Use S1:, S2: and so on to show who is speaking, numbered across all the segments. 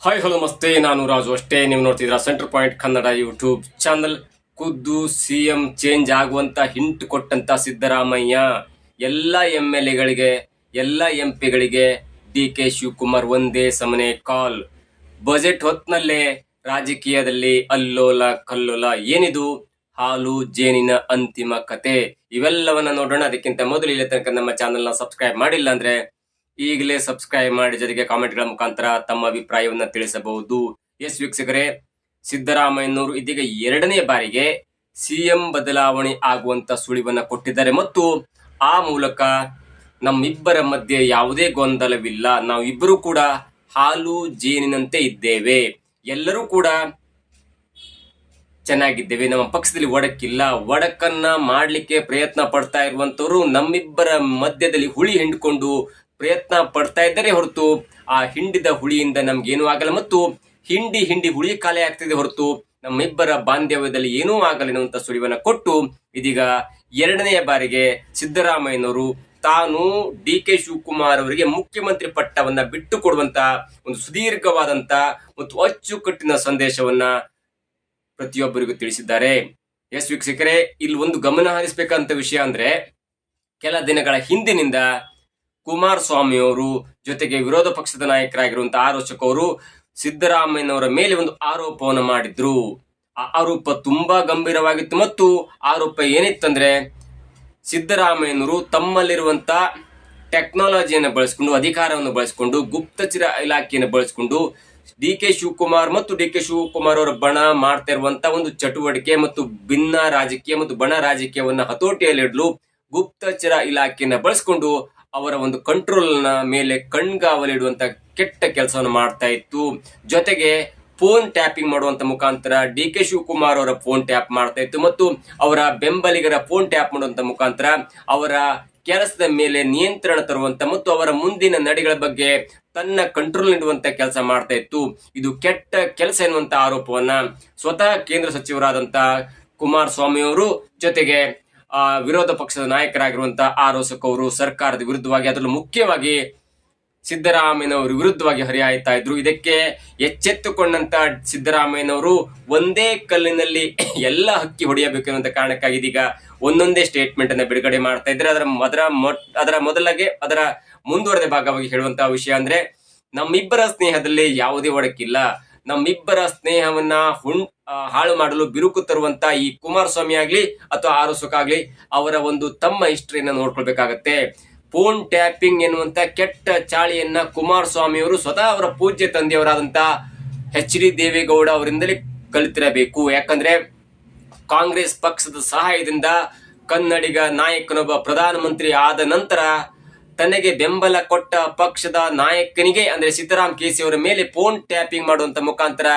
S1: Hi hello ನಮಸ್ತೆ, ನಾನು ರಾಜು ಅಷ್ಟೇ. ನೀವು ನೋಡ್ತಿದ್ದೀರಾ centre point Kannada YouTube channel. ಖುದ್ದು ಸಿಎಂ ಚೇಂಜ್ ಆಗುವಂತ ಹಿಂಟ್ ಕೊಟ್ಟಂತ ಸಿದ್ದರಾಮಯ್ಯ ಎಲ್ಲ MLAಗಳಿಗೆ, ಎಲ್ಲ MP ಗಳಿಗೆ DK ಶಿವಕುಮಾರ್ ಒಂದೇ ಸಮನೆ ಕಾಲ್. ಬಜೆಟ್ ಹೊತ್ನಲ್ಲೇ ರಾಜಕೀಯದಲ್ಲಿ ಅಲ್ಲೋಲ ಕಲ್ಲೋಲ. ಏನಿದು ಹಾಲು ಜೇನಿನ ಅಂತಿಮ ಕತೆ? ಇವೆಲ್ಲವನ್ನ ನೋಡೋಣ. ಅದಕ್ಕಿಂತ ಮೊದಲು ಇಲ್ಲಿ ತನಕ ನಮ್ಮ ಚಾನೆಲ್ನ ಸಬ್ಸ್ಕ್ರೈಬ್ ಮಾಡಿಲ್ಲ ಅಂದ್ರೆ ಈಗಲೇ ಸಬ್ಸ್ಕ್ರೈಬ್ ಮಾಡಿ, ಜೊತೆಗೆ ಕಾಮೆಂಟ್ಗಳ ಮುಖಾಂತರ ತಮ್ಮ ಅಭಿಪ್ರಾಯವನ್ನ ತಿಳಿಸಬಹುದು. ಎಸ್ ವೀಕ್ಷಕರೇ, ಸಿದ್ದರಾಮಯ್ಯನವರು ಇದೀಗ 2ನೇ ಬಾರಿಗೆ ಸಿಎಂ ಬದಲಾವಣೆ ಆಗುವಂತ ಸುಳಿವನ್ನ ಕೊಟ್ಟಿದ್ದಾರೆ ಮತ್ತು ಆ ಮೂಲಕ ನಮ್ಮಿಬ್ಬರ ಮಧ್ಯೆ ಯಾವುದೇ ಗೊಂದಲವಿಲ್ಲ. ನಾವಿಬ್ಬರು ಕೂಡ ಹಾಲು ಜೇನಿನಂತೆ ಇದ್ದೇವೆ, ಎಲ್ಲರೂ ಕೂಡ ಚೆನ್ನಾಗಿದ್ದೇವೆ. ನಮ್ಮ ಪಕ್ಷದಲ್ಲಿ ಒಡಕಿಲ್ಲ. ಒಡಕನ್ನ ಮಾಡ್ಲಿಕ್ಕೆ ಪ್ರಯತ್ನ ಪಡ್ತಾ ಇರುವಂತವ್ರು ನಮ್ಮಿಬ್ಬರ ಮಧ್ಯದಲ್ಲಿ ಹುಳಿ ಹಿಂಡ್ಕೊಂಡು ಪ್ರಯತ್ನ ಪಡ್ತಾ ಇದ್ದಾರೆ ಹೊರತು ಆ ಹಿಂಡಿದ ಹುಳಿಯಿಂದ ನಮ್ಗೇನೂ ಆಗಲ್ಲ ಮತ್ತು ಹಿಂಡಿ ಹುಳಿ ಕಾಲೆ ಆಗ್ತಿದೆ ಹೊರತು ನಮ್ಮಿಬ್ಬರ ಬಾಂಧವ್ಯದಲ್ಲಿ ಏನೂ ಆಗಲ್ಲ ಎನ್ನುವಂತ ಸುಳಿವನ್ನ ಕೊಟ್ಟು ಇದೀಗ 2ನೇ ಬಾರಿಗೆ ಸಿದ್ದರಾಮಯ್ಯನವರು ತಾನು DK ಶಿವಕುಮಾರ್ ಅವರಿಗೆ ಮುಖ್ಯಮಂತ್ರಿ ಪಟ್ಟವನ್ನ ಬಿಟ್ಟು ಕೊಡುವಂತ ಒಂದು ಸುದೀರ್ಘವಾದಂತ ಮತ್ತು ಅಚ್ಚುಕಟ್ಟಿನ ಸಂದೇಶವನ್ನ ಪ್ರತಿಯೊಬ್ಬರಿಗೂ ತಿಳಿಸಿದ್ದಾರೆ. ಎಸ್ ವೀಕ್ಷಕರೇ, ಇಲ್ಲಿ ಒಂದು ಗಮನ ಹರಿಸಬೇಕಂತ ವಿಷಯ ಅಂದ್ರೆ, ಕೆಲ ದಿನಗಳ ಹಿಂದಿನಿಂದ ಕುಮಾರಸ್ವಾಮಿ ಅವರು ಜೊತೆಗೆ ವಿರೋಧ ಪಕ್ಷದ ನಾಯಕರಾಗಿರುವಂತಹ ಆರೋಚಕ ಅವರು ಸಿದ್ದರಾಮಯ್ಯನವರ ಮೇಲೆ ಒಂದು ಆರೋಪವನ್ನು ಮಾಡಿದ್ರು. ಆ ಆರೋಪ ತುಂಬಾ ಗಂಭೀರವಾಗಿತ್ತು ಮತ್ತು ಆರೋಪ ಏನಿತ್ತಂದ್ರೆ, ಸಿದ್ದರಾಮಯ್ಯನವರು ತಮ್ಮಲ್ಲಿರುವಂತ ಟೆಕ್ನಾಲಜಿಯನ್ನು ಬಳಸಿಕೊಂಡು, ಅಧಿಕಾರವನ್ನು ಬಳಸಿಕೊಂಡು, ಗುಪ್ತಚರ ಇಲಾಖೆಯನ್ನು ಬಳಸಿಕೊಂಡು DK ಶಿವಕುಮಾರ್ ಮತ್ತು DK ಶಿವಕುಮಾರ್ ಅವರ ಬಣ ಮಾಡ್ತಾ ಇರುವಂತ ಒಂದು ಚಟುವಟಿಕೆ ಮತ್ತು ಭಿನ್ನ ರಾಜಕೀಯ ಮತ್ತು ಬಣ ರಾಜಕೀಯವನ್ನ ಹತೋಟಿಯಲ್ಲಿಡಲು ಗುಪ್ತಚರ ಇಲಾಖೆಯನ್ನ ಬಳಸಿಕೊಂಡು ಅವರ ಒಂದು ಕಂಟ್ರೋಲ್ ನ ಮೇಲೆ ಕಣ್ಗಾವಲಿಡುವಂತ ಕೆಟ್ಟ ಕೆಲಸವನ್ನು ಮಾಡ್ತಾ ಇತ್ತು. ಜೊತೆಗೆ ಫೋನ್ ಟ್ಯಾಪಿಂಗ್ ಮಾಡುವಂತ ಮುಖಾಂತರ DK ಶಿವಕುಮಾರ್ ಅವರ ಫೋನ್ ಟ್ಯಾಪ್ ಮಾಡ್ತಾ ಇತ್ತು ಮತ್ತು ಅವರ ಬೆಂಬಲಿಗರ ಫೋನ್ ಟ್ಯಾಪ್ ಮಾಡುವಂತ ಮುಖಾಂತರ ಅವರ ಕೆಲಸದ ಮೇಲೆ ನಿಯಂತ್ರಣ ತರುವಂತ ಮತ್ತು ಅವರ ಮುಂದಿನ ನಡೆಗಳ ಬಗ್ಗೆ ತನ್ನ ಕಂಟ್ರೋಲ್ ನೀಡುವಂತ ಕೆಲಸ ಮಾಡ್ತಾ ಇತ್ತು. ಇದು ಕೆಟ್ಟ ಕೆಲಸ ಎನ್ನುವಂತ ಆರೋಪವನ್ನ ಸ್ವತಃ ಕೇಂದ್ರ ಸಚಿವರಾದಂತ ಕುಮಾರಸ್ವಾಮಿ ಅವರು ಜೊತೆಗೆ ವಿರೋಧ ಪಕ್ಷದ ನಾಯಕರಾಗಿರುವಂತಹ ಆರೋಚಕ ಅವರು ಸರ್ಕಾರದ ವಿರುದ್ಧವಾಗಿ, ಅದರಲ್ಲೂ ಮುಖ್ಯವಾಗಿ ಸಿದ್ದರಾಮಯ್ಯನವರು ವಿರುದ್ಧವಾಗಿ ಹರಿಹಾಯ್ತಾ ಇದ್ರು. ಇದಕ್ಕೆ ಎಚ್ಚೆತ್ತುಕೊಂಡಂತ ಸಿದ್ದರಾಮಯ್ಯನವರು ಒಂದೇ ಕಲ್ಲಿನಲ್ಲಿ ಎಲ್ಲ ಹಕ್ಕಿ ಹೊಡೆಯಬೇಕೆನ್ನುವಂತ ಕಾರಣಕ್ಕಾಗಿ ಇದೀಗ ಒಂದೊಂದೇ ಸ್ಟೇಟ್ಮೆಂಟ್ ಅನ್ನ ಬಿಡುಗಡೆ ಮಾಡ್ತಾ ಇದ್ದಾರೆ. ಅದರ ಮುಂದುವರೆದ ಭಾಗವಾಗಿ ಹೇಳುವಂತಹ ವಿಷಯ ಅಂದ್ರೆ, ನಮ್ಮಿಬ್ಬರ ಸ್ನೇಹದಲ್ಲಿ ಯಾವುದೇ ಒಡಕಿಲ್ಲ. ನಮ್ಮಿಬ್ಬರ ಸ್ನೇಹವನ್ನ ಹಾಳು ಮಾಡಲು ಬಿರುಕು ತರುವಂತ ಈ ಕುಮಾರಸ್ವಾಮಿ ಆಗ್ಲಿ ಅಥವಾ ಆರೋಚಕ ಆಗ್ಲಿ ಅವರ ಒಂದು ತಮ್ಮ ಹಿಸ್ಟ್ರಿಯನ್ನ ನೋಡ್ಕೊಳ್ಬೇಕಾಗತ್ತೆ. ಫೋನ್ ಟ್ಯಾಪಿಂಗ್ ಎನ್ನುವಂತ ಕೆಟ್ಟ ಚಾಳಿಯನ್ನ ಕುಮಾರಸ್ವಾಮಿ ಅವರು ಸ್ವತಃ ಅವರ ಪೂಜ್ಯ ತಂದೆಯವರಾದಂತ HD ದೇವೇಗೌಡ ಅವರಿಂದಲೇ ಕಲಿತಿರಬೇಕು. ಯಾಕಂದ್ರೆ ಕಾಂಗ್ರೆಸ್ ಪಕ್ಷದ ಸಹಾಯದಿಂದ ಕನ್ನಡಿಗ ನಾಯಕನೊಬ್ಬ ಪ್ರಧಾನಮಂತ್ರಿ ಆದ ನಂತರ ತನಗೆ ಬೆಂಬಲ ಕೊಟ್ಟ ಪಕ್ಷದ ನಾಯಕನಿಗೆ ಅಂದ್ರೆ ಸಿದ್ದರಾಮ್ ಕೇಸಿ ಅವರ ಮೇಲೆ ಫೋನ್ ಟ್ಯಾಪಿಂಗ್ ಮಾಡುವಂತ ಮುಖಾಂತರ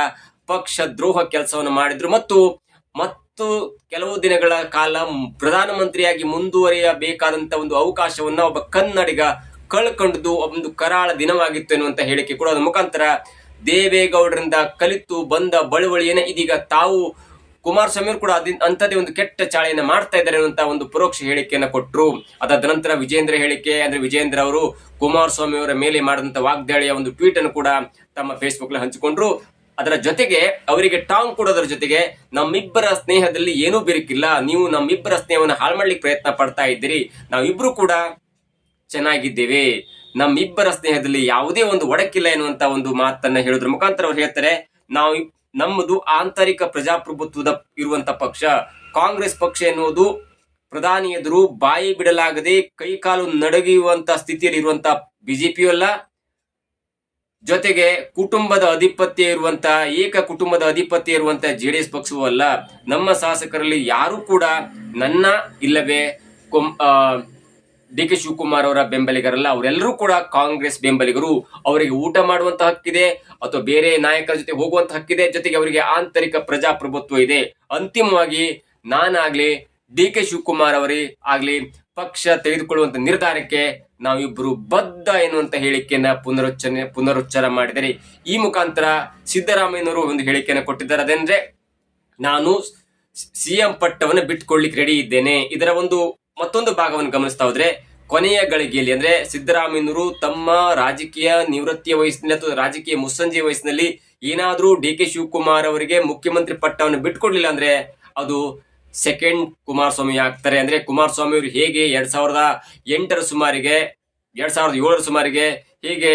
S1: ಪಕ್ಷ ದ್ರೋಹ ಕೆಲಸವನ್ನು ಮಾಡಿದ್ರು ಮತ್ತು ಕೆಲವು ದಿನಗಳ ಕಾಲ ಪ್ರಧಾನಮಂತ್ರಿಯಾಗಿ ಮುಂದುವರಿಯಬೇಕಾದಂತ ಒಂದು ಅವಕಾಶವನ್ನ ಒಬ್ಬ ಕನ್ನಡಿಗ ಕಳ್ಕೊಂಡದ್ದು ಒಂದು ಕರಾಳ ದಿನವಾಗಿತ್ತು ಎನ್ನುವಂತ ಹೇಳಿಕೆ ಕೊಡೋದ್ರ ಮುಖಾಂತರ ದೇವೇಗೌಡರಿಂದ ಕಲಿತು ಬಂದ ಬಳುವಳಿಯನ್ನ ಇದೀಗ ತಾವು ಕುಮಾರಸ್ವಾಮಿ ಅವರು ಕೂಡ ಅಂತದೇ ಒಂದು ಕೆಟ್ಟ ಚಾಳೆಯನ್ನ ಮಾಡ್ತಾ ಇದ್ದಾರೆ ಅನ್ನುವಂತ ಒಂದು ಪರೋಕ್ಷ ಹೇಳಿಕೆಯನ್ನ ಕೊಟ್ಟರು. ಅದಾದ ನಂತರ ವಿಜೇಂದ್ರ ಹೇಳಿಕೆ ಅಂದ್ರೆ ವಿಜೇಂದ್ರ ಅವರು ಕುಮಾರಸ್ವಾಮಿ ಅವರ ಮೇಲೆ ಮಾಡಿದಂತ ವಾಗ್ದಾಳಿಯ ಒಂದು ಟ್ವೀಟ್ ಅನ್ನು ಕೂಡ ತಮ್ಮ ಫೇಸ್ಬುಕ್ ನಲ್ಲಿ ಹಂಚಿಕೊಂಡ್ರು. ಅದರ ಜೊತೆಗೆ ಅವರಿಗೆ ಟಾಂಗ್ ಕೊಡೋದ್ರ ಜೊತೆಗೆ, ನಮ್ಮಿಬ್ಬರ ಸ್ನೇಹದಲ್ಲಿ ಏನೂ ಬಿರುಕಿಲ್ಲ, ನೀವು ನಮ್ಮಿಬ್ಬರ ಸ್ನೇಹವನ್ನು ಹಾಳು ಮಾಡ್ಲಿಕ್ಕೆ ಪ್ರಯತ್ನ ಪಡ್ತಾ ಇದ್ದೀರಿ, ನಾವಿಬ್ರು ಕೂಡ ಚೆನ್ನಾಗಿದ್ದೇವೆ, ನಮ್ಮಿಬ್ಬರ ಸ್ನೇಹದಲ್ಲಿ ಯಾವುದೇ ಒಂದು ಒಡಕಿಲ್ಲ ಎನ್ನುವಂತ ಒಂದು ಮಾತನ್ನ ಹೇಳೋದ್ರ ಮುಖಾಂತರ ಅವ್ರು ಹೇಳ್ತಾರೆ, ನಮ್ಮದು ಆಂತರಿಕ ಪ್ರಜಾಪ್ರಭುತ್ವದ ಇರುವಂತ ಪಕ್ಷ. ಕಾಂಗ್ರೆಸ್ ಪಕ್ಷ ಎನ್ನುವುದು ಪ್ರಧಾನಿ ಎದುರು ಬಾಯಿ ಬಿಡಲಾಗದೆ ಕೈಕಾಲು ನಡಗಿಯುವಂತ ಸ್ಥಿತಿಯಲ್ಲಿ ಇರುವಂತ ಬಿಜೆಪಿಯೂ ಅಲ್ಲ, ಜೊತೆಗೆ ಕುಟುಂಬದ ಆಧಿಪತ್ಯ ಇರುವಂತ ಏಕ ಕುಟುಂಬದ ಆಧಿಪತ್ಯ ಇರುವಂತ JDS ಪಕ್ಷವೂ ಅಲ್ಲ. ನಮ್ಮ ಶಾಸಕರಲ್ಲಿ ಯಾರು ಕೂಡ ನನ್ನ ಇಲ್ಲವೇ DK ಶಿವಕುಮಾರ್ ಅವರ ಬೆಂಬಲಿಗರಲ್ಲ, ಅವರೆಲ್ಲರೂ ಕೂಡ ಕಾಂಗ್ರೆಸ್ ಬೆಂಬಲಿಗರು. ಅವರಿಗೆ ಊಟ ಮಾಡುವಂತ ಹಕ್ಕಿದೆ ಅಥವಾ ಬೇರೆ ನಾಯಕರ ಜೊತೆ ಹೋಗುವಂತ ಹಕ್ಕಿದೆ, ಜೊತೆಗೆ ಅವರಿಗೆ ಆಂತರಿಕ ಪ್ರಜಾಪ್ರಭುತ್ವ ಇದೆ. ಅಂತಿಮವಾಗಿ ನಾನಾಗ್ಲಿ DK ಶಿವಕುಮಾರ್ ಅವರೇ ಆಗ್ಲಿ ಪಕ್ಷ ತೆಗೆದುಕೊಳ್ಳುವಂತ ನಿರ್ಧಾರಕ್ಕೆ ನಾವಿಬ್ಬರು ಬದ್ಧ ಎನ್ನುವಂತ ಹೇಳಿಕೆಯನ್ನ ಪುನರುಚ್ಚಾರ ಮಾಡಿದರೆ ಈ ಮುಖಾಂತರ ಸಿದ್ದರಾಮಯ್ಯನವರು ಒಂದು ಹೇಳಿಕೆಯನ್ನು ಕೊಟ್ಟಿದ್ದಾರೆ. ಅದೇಂದ್ರೆ, ನಾನು CM ಪಟ್ಟವನ್ನು ಬಿಟ್ಕೊಳ್ಳಿಕ್ಕೆ ರೆಡಿ ಇದ್ದೇನೆ. ಇದರ ಒಂದು ಮತ್ತೊಂದು ಭಾಗವನ್ನು ಗಮನಿಸ್ತಾ ಹೋದ್ರೆ, ಕೊನೆಯ ಗಳಿಗೆಯಲ್ಲಿ ಅಂದ್ರೆ ಸಿದ್ದರಾಮಯ್ಯನವರು ತಮ್ಮ ರಾಜಕೀಯ ನಿವೃತ್ತಿಯ ವಯಸ್ಸಿನಲ್ಲಿ ಅಥವಾ ರಾಜಕೀಯ ಮುಸ್ಸಂಜೆ ವಯಸ್ಸಿನಲ್ಲಿ ಏನಾದ್ರೂ ಡಿ ಕೆ ಶಿವಕುಮಾರ್ ಅವರಿಗೆ ಮುಖ್ಯಮಂತ್ರಿ ಪಟ್ಟವನ್ನು ಬಿಟ್ಕೊಡ್ಲಿಲ್ಲ ಅಂದ್ರೆ ಅದು ಸೆಕೆಂಡ್ ಕುಮಾರಸ್ವಾಮಿ ಆಗ್ತಾರೆ. ಅಂದ್ರೆ ಕುಮಾರಸ್ವಾಮಿ ಅವರು ಹೇಗೆ 2008 ಸುಮಾರಿಗೆ 2007 ಸುಮಾರಿಗೆ ಹೇಗೆ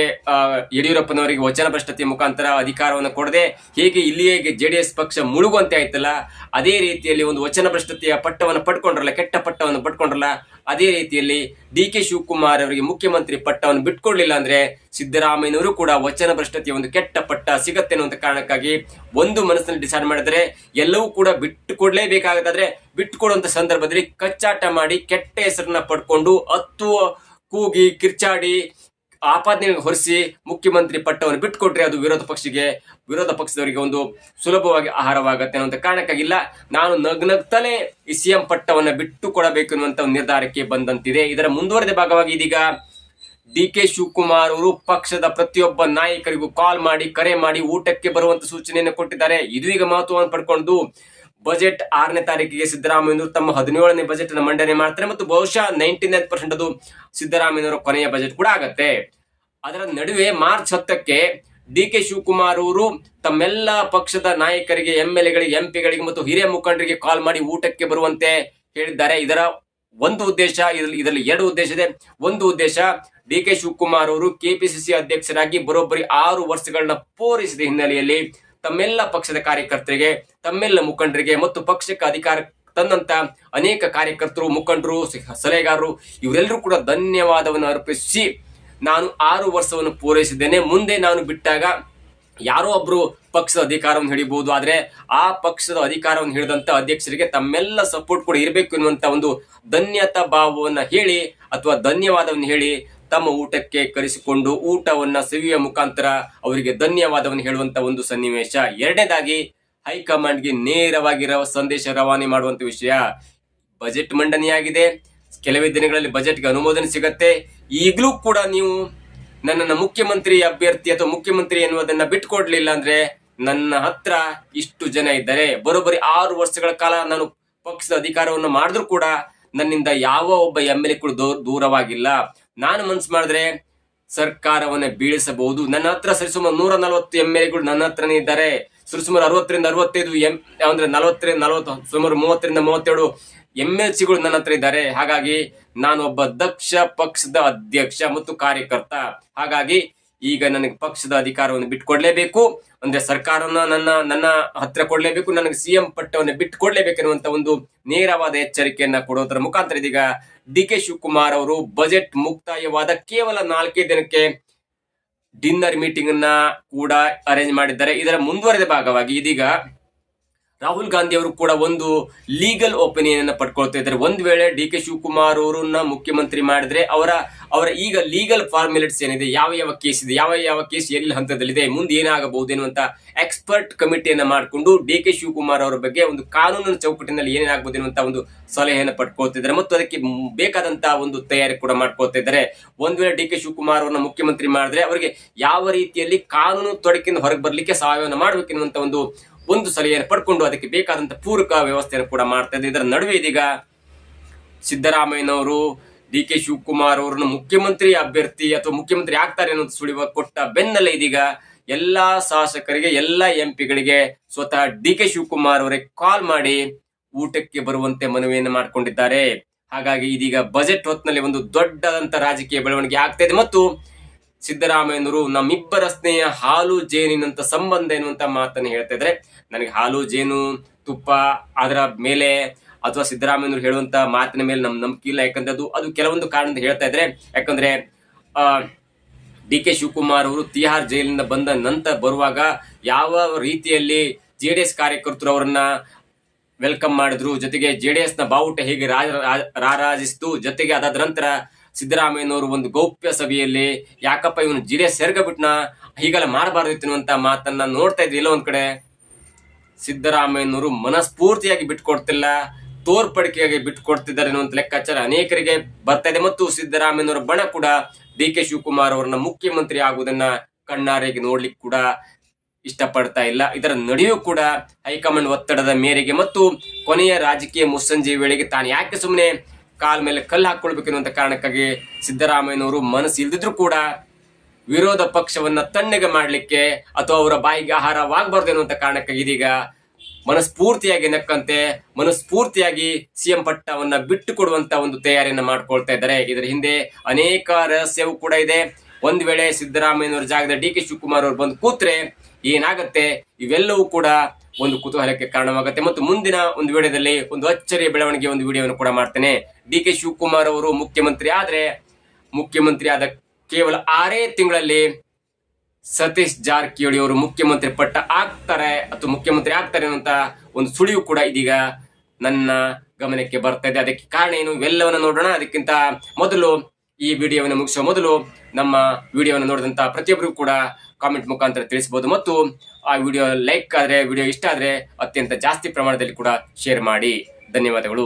S1: ಯಡಿಯೂರಪ್ಪನವರಿಗೆ ವಚನ ಭ್ರಷ್ಟತೆಯ ಮುಖಾಂತರ ಅಧಿಕಾರವನ್ನು ಕೊಡದೆ ಹೇಗೆ ಇಲ್ಲಿಯೇ ಜೆಡಿಎಸ್ ಪಕ್ಷ ಮುಳುಗುವಂತೆ ಆಯ್ತಲ್ಲ, ಅದೇ ರೀತಿಯಲ್ಲಿ ಒಂದು ವಚನ ಭ್ರಷ್ಟತೆಯ ಪಟ್ಟವನ್ನು ಪಡ್ಕೊಂಡ್ರಲ್ಲ, ಕೆಟ್ಟ ಪಟ್ಟವನ್ನು ಪಡ್ಕೊಂಡ್ರಲ್ಲ, ಅದೇ ರೀತಿಯಲ್ಲಿ ಡಿ ಕೆ ಶಿವಕುಮಾರ್ ಅವರಿಗೆ ಮುಖ್ಯಮಂತ್ರಿ ಪಟ್ಟವನ್ನು ಬಿಟ್ಕೊಡ್ಲಿಲ್ಲ ಅಂದ್ರೆ ಸಿದ್ದರಾಮಯ್ಯನವರು ಕೂಡ ವಚನ ಭ್ರಷ್ಟತೆಯ ಒಂದು ಕೆಟ್ಟ ಪಟ್ಟ ಸಿಗತ್ತೆ ಅನ್ನುವಂತ ಕಾರಣಕ್ಕಾಗಿ ಒಂದು ಮನಸ್ಸಿನಲ್ಲಿ ಡಿಸೈಡ್ ಮಾಡಿದ್ರೆ ಎಲ್ಲವೂ ಕೂಡ ಬಿಟ್ಟು ಕೊಡ್ಲೇಬೇಕಾಗತ್ತಾದ್ರೆ ಬಿಟ್ಟುಕೊಡುವಂತ ಸಂದರ್ಭದಲ್ಲಿ ಕಚ್ಚಾಟ ಮಾಡಿ ಕೆಟ್ಟ ಹೆಸರನ್ನ ಪಡ್ಕೊಂಡು ಕೂಗಿ ಕಿರ್ಚಾಡಿ ಆಪಾದನೆ ಹೊರಿಸಿ ಮುಖ್ಯಮಂತ್ರಿ ಪಟ್ಟವನ್ನು ಬಿಟ್ಟುಕೊಟ್ರೆ ಅದು ವಿರೋಧ ಪಕ್ಷದವರಿಗೆ ಒಂದು ಸುಲಭವಾಗಿ ಆಹಾರವಾಗತ್ತೆ ಅನ್ನುವಂತ ಕಾರಣಕ್ಕಾಗಿಲ್ಲ, ನಾನು ನಗ್ನಗ್ತಲೇ ಈ ಸಿಎಂ ಪಟ್ಟವನ್ನ ಬಿಟ್ಟು ಕೊಡಬೇಕು ಅನ್ನುವಂತ ಒಂದು ನಿರ್ಧಾರಕ್ಕೆ ಬಂದಂತಿದೆ. ಇದರ ಮುಂದುವರೆದ ಭಾಗವಾಗಿ ಇದೀಗ ಡಿ ಕೆ ಶಿವಕುಮಾರ್ ಅವರು ಪಕ್ಷದ ಪ್ರತಿಯೊಬ್ಬ ನಾಯಕರಿಗೂ ಕರೆ ಮಾಡಿ ಊಟಕ್ಕೆ ಬರುವಂತ ಸೂಚನೆಯನ್ನು ಕೊಟ್ಟಿದ್ದಾರೆ. ಇದು ಈಗ ಮಹತ್ವವನ್ನು ಪಡ್ಕೊಂಡು ಬಜೆಟ್ 6ನೇ ತಾರೀಕಿಗೆ ಸಿದ್ದರಾಮಯ್ಯನವರು ತಮ್ಮ 17ನೇ ಬಜೆಟ್ ಅನ್ನು ಮಂಡನೆ ಮಾಡ್ತಾರೆ ಮತ್ತು ಬಹುಶಃ 99% ಅದು ಸಿದ್ದರಾಮಯ್ಯನವರ ಕೊನೆಯ ಬಜೆಟ್ ಕೂಡ ಆಗತ್ತೆ. ಅದರ ನಡುವೆ ಮಾರ್ಚ್ 10ಕ್ಕೆ ಡಿ ಕೆ ಶಿವಕುಮಾರ್ ಅವರು ತಮ್ಮೆಲ್ಲ ಪಕ್ಷದ ನಾಯಕರಿಗೆ, ಎಂಎಲ್ಎಗಳಿಗೆ, ಎಂಪಿಗಳಿಗೆ ಮತ್ತು ಹಿರಿಯ ಮುಖಂಡರಿಗೆ ಕಾಲ್ ಮಾಡಿ ಊಟಕ್ಕೆ ಬರುವಂತೆ ಹೇಳಿದ್ದಾರೆ. ಇದರ ಒಂದು ಉದ್ದೇಶ, ಇದರಲ್ಲಿ 2 ಉದ್ದೇಶ ಇದೆ. ಒಂದು ಉದ್ದೇಶ, ಡಿ ಕೆ ಶಿವಕುಮಾರ್ ಅವರು ಕೆಪಿಸಿಸಿ ಅಧ್ಯಕ್ಷರಾಗಿ ಬರೋಬ್ಬರಿ 6 ವರ್ಷಗಳನ್ನ ಪೂರೈಸಿದ ಹಿನ್ನೆಲೆಯಲ್ಲಿ ತಮ್ಮೆಲ್ಲ ಪಕ್ಷದ ಕಾರ್ಯಕರ್ತರಿಗೆ, ತಮ್ಮೆಲ್ಲ ಮುಖಂಡರಿಗೆ ಮತ್ತು ಪಕ್ಷಕ್ಕೆ ಅಧಿಕಾರ ತಂದಂತ ಅನೇಕ ಕಾರ್ಯಕರ್ತರು, ಮುಖಂಡರು, ಸಲಹೆಗಾರರು ಇವರೆಲ್ಲರೂ ಕೂಡ ಧನ್ಯವಾದವನ್ನು ಅರ್ಪಿಸಿ ನಾನು 6 ವರ್ಷವನ್ನು ಪೂರೈಸಿದ್ದೇನೆ, ಮುಂದೆ ನಾನು ಬಿಟ್ಟಾಗ ಯಾರೋ ಒಬ್ರು ಪಕ್ಷದ ಅಧಿಕಾರವನ್ನು ಹಿಡಿಬಹುದು, ಆದ್ರೆ ಆ ಪಕ್ಷದ ಅಧಿಕಾರವನ್ನು ಹಿಡಿದಂತ ಅಧ್ಯಕ್ಷರಿಗೆ ತಮ್ಮೆಲ್ಲ ಸಪೋರ್ಟ್ ಕೂಡ ಇರಬೇಕು ಎನ್ನುವಂತ ಒಂದು ಧನ್ಯತಾ ಭಾವವನ್ನ ಹೇಳಿ ಅಥವಾ ಧನ್ಯವಾದವನ್ನು ಹೇಳಿ ತಮ್ಮ ಊಟಕ್ಕೆ ಕರೆಸಿಕೊಂಡು ಊಟವನ್ನ ಸವಿಯುವ ಮುಖಾಂತರ ಅವರಿಗೆ ಧನ್ಯವಾದವನ್ನು ಹೇಳುವಂತ ಒಂದು ಸನ್ನಿವೇಶ. ಎರಡನೇದಾಗಿ ಹೈಕಮಾಂಡ್ಗೆ ನೇರವಾಗಿರುವ ಸಂದೇಶ ರವಾನೆ ಮಾಡುವಂತ ವಿಷಯ. ಬಜೆಟ್ ಮಂಡನೆಯಾಗಿದೆ, ಕೆಲವೇ ದಿನಗಳಲ್ಲಿ ಬಜೆಟ್ಗೆ ಅನುಮೋದನೆ ಸಿಗತ್ತೆ. ಈಗಲೂ ಕೂಡ ನೀವು ನನ್ನನ್ನು ಮುಖ್ಯಮಂತ್ರಿ ಅಭ್ಯರ್ಥಿ ಅಥವಾ ಮುಖ್ಯಮಂತ್ರಿ ಎನ್ನುವುದನ್ನ ಬಿಟ್ಕೊಡ್ಲಿಲ್ಲ ಅಂದ್ರೆ ನನ್ನ ಹತ್ರ ಇಷ್ಟು ಜನ ಇದ್ದಾರೆ, ಬರೋಬ್ಬರಿ 6 ವರ್ಷಗಳ ಕಾಲ ನಾನು ಪಕ್ಷದ ಅಧಿಕಾರವನ್ನು ಮಾಡಿದ್ರು ಕೂಡ ನನ್ನಿಂದ ಯಾವ ಒಬ್ಬ ಎಂಎಲ್ಎ ಕೂಡ ದೂರವಾಗಿಲ್ಲ. ನಾನು ಮನ್ಸು ಮಾಡಿದ್ರೆ ಸರ್ಕಾರವನ್ನ ಬೀಳಿಸಬಹುದು. ನನ್ನ ಹತ್ರ ಸರಿಸುಮಾರು 140 ಎಂಎಲ್ಎಗಳು ನನ್ನ ಹತ್ರನೇ ಇದ್ದಾರೆ. ಸರಿಸುಮಾರು 60ರಿಂದ 65 ಅಂದ್ರೆ 40 ಸುಮಾರು 30ರಿಂದ 32 ಎಂಎಲ್ಸಿಗಳು ನನ್ನ ಹತ್ರ ಇದ್ದಾರೆ. ಹಾಗಾಗಿ ನಾನು ಒಬ್ಬ ದಕ್ಷ ಪಕ್ಷದ ಅಧ್ಯಕ್ಷ ಮತ್ತು ಕಾರ್ಯಕರ್ತ. ಹಾಗಾಗಿ ಈಗ ನನಗೆ ಪಕ್ಷದ ಅಧಿಕಾರವನ್ನು ಬಿಟ್ಟುಕೊಡ್ಲೇಬೇಕು, ಅಂದ್ರೆ ಸರ್ಕಾರವನ್ನ ನನ್ನ ಹತ್ರ ಕೊಡ್ಲೇಬೇಕು, ನನಗೆ ಸಿಎಂ ಪಟ್ಟವನ್ನು ಬಿಟ್ಟುಕೊಡ್ಲೇಬೇಕೆನ್ನುವಂತ ಒಂದು ನೇರವಾದ ಎಚ್ಚರಿಕೆಯನ್ನ ಕೊಡೋದರ ಮುಖಾಂತರ ಇದೀಗ ಡಿ ಕೆ ಶಿವಕುಮಾರ್ ಅವರು ಬಜೆಟ್ ಮುಕ್ತಾಯವಾದ ಕೇವಲ 4 ದಿನಕ್ಕೆ ಡಿನ್ನರ್ ಮೀಟಿಂಗ್ ಅನ್ನ ಕೂಡ ಅರೇಂಜ್ ಮಾಡಿದ್ದಾರೆ. ಇದರ ಮುಂದುವರೆದ ಭಾಗವಾಗಿ ಇದೀಗ ರಾಹುಲ್ ಗಾಂಧಿ ಅವರು ಕೂಡ ಒಂದು ಲೀಗಲ್ ಒಪಿನಿಯನ್ ಅನ್ನ ಪಡ್ಕೊಳ್ತಾ ಇದ್ದಾರೆ. ಒಂದ್ ವೇಳೆ ಡಿ ಕೆ ಶಿವಕುಮಾರ್ ಅವರನ್ನ ಮುಖ್ಯಮಂತ್ರಿ ಮಾಡಿದ್ರೆ ಅವರ ಈಗ ಲೀಗಲ್ ಫಾರ್ಮ್ಯಾಲಿಟೀಸ್ ಏನಿದೆ, ಯಾವ ಕೇಸ್ ಇದೆ, ಯಾವ ಕೇಸ್ ಎಲ್ಲಿ ಹಂತದಲ್ಲಿದೆ, ಮುಂದೆ ಏನಾಗಬಹುದು ಎನ್ನುವಂತ ಎಕ್ಸ್ಪರ್ಟ್ ಕಮಿಟಿಯನ್ನ ಮಾಡಿಕೊಂಡು ಡಿ ಕೆ ಶಿವಕುಮಾರ್ ಅವರ ಬಗ್ಗೆ ಒಂದು ಕಾನೂನಿನ ಚೌಕಟ್ಟಿನಲ್ಲಿ ಏನೇನಾಗಬಹುದು ಎನ್ನುವಂತ ಒಂದು ಸಲಹೆಯನ್ನು ಪಡ್ಕೊಳ್ತಿದ್ದಾರೆ ಮತ್ತು ಅದಕ್ಕೆ ಬೇಕಾದಂತ ಒಂದು ತಯಾರಿ ಕೂಡ ಮಾಡ್ಕೊಳ್ತಾ ಇದ್ದಾರೆ. ಒಂದ್ ವೇಳೆ ಡಿ ಕೆ ಶಿವಕುಮಾರ್ ಅವರನ್ನ ಮುಖ್ಯಮಂತ್ರಿ ಮಾಡಿದ್ರೆ ಅವರಿಗೆ ಯಾವ ರೀತಿಯಲ್ಲಿ ಕಾನೂನು ತೊಡಕಿಂದ ಹೊರಗೆ ಬರ್ಲಿಕ್ಕೆ ಸಹಾಯವನ್ನು ಮಾಡಬೇಕೆನ್ನುವಂತ ಒಂದು ಸಲಹೆಯನ್ನು ಪಡ್ಕೊಂಡು ಅದಕ್ಕೆ ಬೇಕಾದಂತ ಪೂರಕ ವ್ಯವಸ್ಥೆಯನ್ನು ಕೂಡ ಮಾಡ್ತಾ ಇದೆ. ಇದರ ನಡುವೆ ಇದೀಗ ಸಿದ್ದರಾಮಯ್ಯನವರು ಡಿ ಕೆ ಶಿವಕುಮಾರ್ ಅವರನ್ನು ಮುಖ್ಯಮಂತ್ರಿ ಅಭ್ಯರ್ಥಿ ಅಥವಾ ಮುಖ್ಯಮಂತ್ರಿ ಆಗ್ತಾರೆ ಅನ್ನೋದು ಸುಳಿವು ಕೊಟ್ಟ ಬೆನ್ನಲ್ಲೇ ಇದೀಗ ಎಲ್ಲಾ ಶಾಸಕರಿಗೆ, ಎಲ್ಲಾ ಎಂಪಿಗಳಿಗೆ ಸ್ವತಃ ಡಿ ಕೆ ಶಿವಕುಮಾರ್ ಅವರೇ ಕಾಲ್ ಮಾಡಿ ಊಟಕ್ಕೆ ಬರುವಂತೆ ಮನವಿಯನ್ನು ಮಾಡಿಕೊಂಡಿದ್ದಾರೆ. ಹಾಗಾಗಿ ಇದೀಗ ಬಜೆಟ್ ಹೊತ್ತಿನಲ್ಲಿ ಒಂದು ದೊಡ್ಡದಂತ ರಾಜಕೀಯ ಬೆಳವಣಿಗೆ ಆಗ್ತಾ ಇದೆ ಮತ್ತು ಸಿದ್ದರಾಮಯ್ಯನವರು ನಮ್ಮಿಬ್ಬರ ಸ್ನೇಹ ಹಾಲು ಜೇನಿನಂತ ಸಂಬಂಧ ಎನ್ನುವಂತ ಮಾತನ್ನು ಹೇಳ್ತಾ ಇದ್ರೆ, ನನಗೆ ಹಾಲು ಜೇನು ತುಪ್ಪ ಅದರ ಮೇಲೆ ಅಥವಾ ಸಿದ್ದರಾಮಯ್ಯನವರು ಹೇಳುವಂತ ಮಾತಿನ ಮೇಲೆ ನಂಬಿಕೆ ಇಲ್ಲ. ಯಾಕಂದ್ರೆ ಅದು ಕೆಲವೊಂದು ಕಾರಣದಿಂದ ಹೇಳ್ತಾ ಇದ್ರೆ, ಯಾಕಂದ್ರೆ ಡಿ ಕೆ ಶಿವಕುಮಾರ್ ಅವರು ತಿಹಾರ್ ಜೈಲಿನಿಂದ ಬಂದ ನಂತರ ಬರುವಾಗ ಯಾವ ರೀತಿಯಲ್ಲಿ ಜೆಡಿಎಸ್ ಕಾರ್ಯಕರ್ತರು ಅವರನ್ನ ವೆಲ್ಕಮ್ ಮಾಡಿದ್ರು, ಜೊತೆಗೆ ಜೆಡಿಎಸ್ ನ ಬಾವುಟ ಹೇಗೆ ರಾರಾಜಿಸಿತು, ಜೊತೆಗೆ ಅದಾದ ನಂತರ ಸಿದ್ದರಾಮಯ್ಯನವರು ಒಂದು ಗೌಪ್ಯ ಸಭೆಯಲ್ಲಿ ಯಾಕಪ್ಪ ಇವನು ಜೆಡಿಎಸ್ ಸೇರ್ಗಬಿಟ್ನ, ಹೀಗೆಲ್ಲ ಮಾಡಬಾರ್ದಿತ್ತು ಅನ್ನುವಂತ ಮಾತನ್ನ ನೋಡ್ತಾ ಇದ್ವಿ. ಇಲ್ಲ ಒಂದ್ ಕಡೆ ಸಿದ್ದರಾಮಯ್ಯನವರು ಮನಸ್ಫೂರ್ತಿಯಾಗಿ ಬಿಟ್ಕೊಡ್ತಿಲ್ಲ, ತೋರ್ಪಡಿಕೆಯಾಗಿ ಬಿಟ್ಟುಕೊಡ್ತಿದ್ದಾರೆ ಅನ್ನುವಂತ ಲೆಕ್ಕಾಚಾರ ಅನೇಕರಿಗೆ ಬರ್ತಾ ಇದೆ ಮತ್ತು ಸಿದ್ದರಾಮಯ್ಯನವರ ಬಣ ಕೂಡ ಡಿ ಕೆ ಶಿವಕುಮಾರ್ ಅವರನ್ನ ಮುಖ್ಯಮಂತ್ರಿ ಆಗುವುದನ್ನ ಕಣ್ಣಾರೆಗೆ ನೋಡ್ಲಿಕ್ಕೆ ಕೂಡ ಇಷ್ಟಪಡ್ತಾ ಇಲ್ಲ. ಇದರ ನಡುವೆಯೂ ಕೂಡ ಹೈಕಮಾಂಡ್ ಒತ್ತಡದ ಮೇರೆಗೆ ಮತ್ತು ಕೊನೆಯ ರಾಜಕೀಯ ಮುಸ್ಸಂಜೆ ವೇಳೆಗೆ ತಾನು ಯಾಕೆ ಸುಮ್ಮನೆ ಕಾಲ ಮೇಲೆ ಕಲ್ಲು ಹಾಕೊಳ್ಬೇಕೆನ್ನುವಂತ ಕಾರಣಕ್ಕಾಗಿ ಸಿದ್ದರಾಮಯ್ಯನವರು ಮನಸ್ಸು ಇಲ್ದಿದ್ರು ಕೂಡ ವಿರೋಧ ಪಕ್ಷವನ್ನ ತಣ್ಣಗೆ ಮಾಡಲಿಕ್ಕೆ ಅಥವಾ ಅವರ ಬಾಯಿಗೆ ಆಹಾರವಾಗಬಾರ್ದು ಎನ್ನುವಂತ ಕಾರಣಕ್ಕಾಗಿ ಇದೀಗ ಮನಸ್ಫೂರ್ತಿಯಾಗಿ ನಕ್ಕಂತೆ ಮನಸ್ಫೂರ್ತಿಯಾಗಿ ಸಿಎಂ ಪಟ್ಟವನ್ನ ಬಿಟ್ಟು ಕೊಡುವಂತ ಒಂದು ತಯಾರಿಯನ್ನ ಮಾಡ್ಕೊಳ್ತಾ ಇದ್ದಾರೆ. ಇದರ ಹಿಂದೆ ಅನೇಕ ರಹಸ್ಯವೂ ಕೂಡ ಇದೆ. ಒಂದ್ ವೇಳೆ ಸಿದ್ದರಾಮಯ್ಯನವರ ಜಾಗದ ಡಿ ಕೆ ಶಿವಕುಮಾರ್ ಅವರು ಬಂದು ಕೂತ್ರೆ ಏನಾಗತ್ತೆ, ಇವೆಲ್ಲವೂ ಕೂಡ ಒಂದು ಕುತೂಹಲಕ್ಕೆ ಕಾರಣವಾಗುತ್ತೆ. ಮತ್ತು ಮುಂದಿನ ಒಂದು ವಿಡಿಯೋದಲ್ಲಿ ಒಂದು ಅಚ್ಚರಿಯ ಬೆಳವಣಿಗೆ ಒಂದು ವಿಡಿಯೋವನ್ನು ಕೂಡ ಮಾಡ್ತೇನೆ. ಡಿ ಕೆ ಶಿವಕುಮಾರ್ ಅವರು ಮುಖ್ಯಮಂತ್ರಿ ಆದ ಕೇವಲ 6 ತಿಂಗಳಲ್ಲಿ ಸತೀಶ್ ಜಾರಕಿಹೊಳಿ ಅವರು ಮುಖ್ಯಮಂತ್ರಿ ಪಟ್ಟ ಆಗ್ತಾರೆ ಅಥವಾ ಮುಖ್ಯಮಂತ್ರಿ ಆಗ್ತಾರೆ ಅನ್ನುವಂತ ಒಂದು ಸುಳಿವು ಕೂಡ ಇದೀಗ ನನ್ನ ಗಮನಕ್ಕೆ ಬರ್ತಾ ಇದೆ. ಅದಕ್ಕೆ ಕಾರಣ ಏನು, ಇವೆಲ್ಲವನ್ನ ನೋಡೋಣ. ಅದಕ್ಕಿಂತ ಮೊದಲು ಈ ವಿಡಿಯೋವನ್ನು ಮುಗಿಸುವ ಮೊದಲು ನಮ್ಮ ವಿಡಿಯೋವನ್ನು ನೋಡಿದಂತ ಪ್ರತಿಯೊಬ್ಬರಿಗೂ ಕೂಡ ಕಾಮೆಂಟ್ ಮುಖಾಂತರ ತಿಳಿಸಬಹುದು. ಮತ್ತು ಆ ವಿಡಿಯೋ ಲೈಕ್ ಆದ್ರೆ, ವಿಡಿಯೋ ಇಷ್ಟ ಆದ್ರೆ ಅತ್ಯಂತ ಜಾಸ್ತಿ ಪ್ರಮಾಣದಲ್ಲಿ ಕೂಡ ಶೇರ್ ಮಾಡಿ. ಧನ್ಯವಾದಗಳು.